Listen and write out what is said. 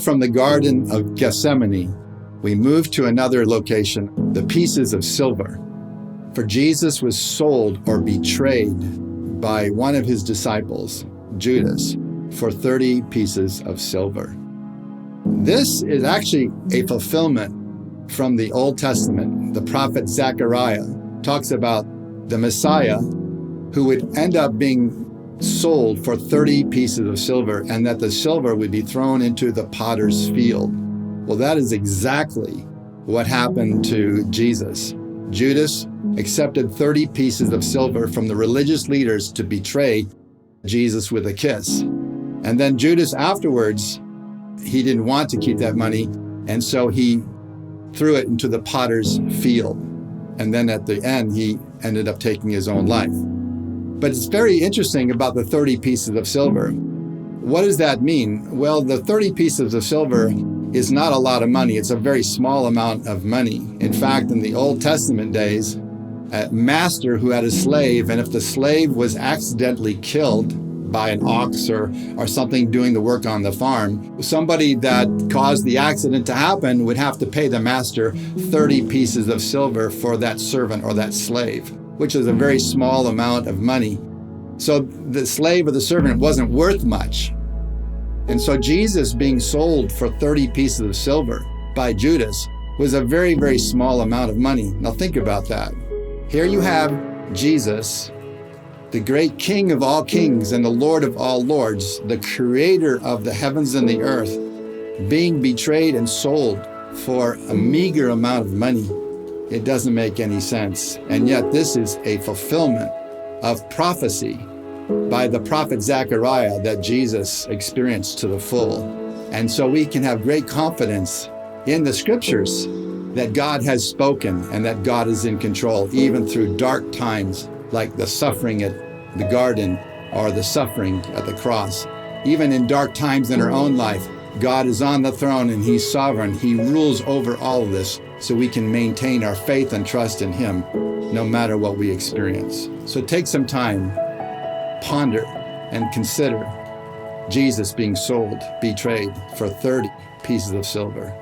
from the Garden of Gethsemane, we move to another location, the pieces of silver. For Jesus was sold or betrayed by one of his disciples, Judas, for 30 pieces of silver. This is actually a fulfillment from the Old Testament. The prophet Zechariah talks about the Messiah who would end up being sold for 30 pieces of silver, and that the silver would be thrown into the potter's field. Well, that is exactly what happened to Jesus. Judas accepted 30 pieces of silver from the religious leaders to betray Jesus with a kiss. And then Judas afterwards, he didn't want to keep that money, and so he threw it into the potter's field. And then at the end, he ended up taking his own life. But it's very interesting about the 30 pieces of silver. What does that mean? Well, the 30 pieces of silver is not a lot of money. It's a very small amount of money. In fact, in the Old Testament days, a master who had a slave, and if the slave was accidentally killed by an ox or something doing the work on the farm, somebody that caused the accident to happen would have to pay the master 30 pieces of silver for that servant or that slave, which is a very small amount of money. So the slave or the servant wasn't worth much. And so Jesus being sold for 30 pieces of silver by Judas was a very, very small amount of money. Now think about that. Here you have Jesus, the great King of all kings and the Lord of all lords, the creator of the heavens and the earth, being betrayed and sold for a meager amount of money. It doesn't make any sense. And yet this is a fulfillment of prophecy by the prophet Zechariah that Jesus experienced to the full. And so we can have great confidence in the scriptures that God has spoken and that God is in control, even through dark times like the suffering at the garden or the suffering at the cross. Even in dark times in our own life, God is on the throne and he's sovereign. He rules over all of this, so we can maintain our faith and trust in him no matter what we experience. So take some time, ponder, and consider Jesus being sold, betrayed for 30 pieces of silver.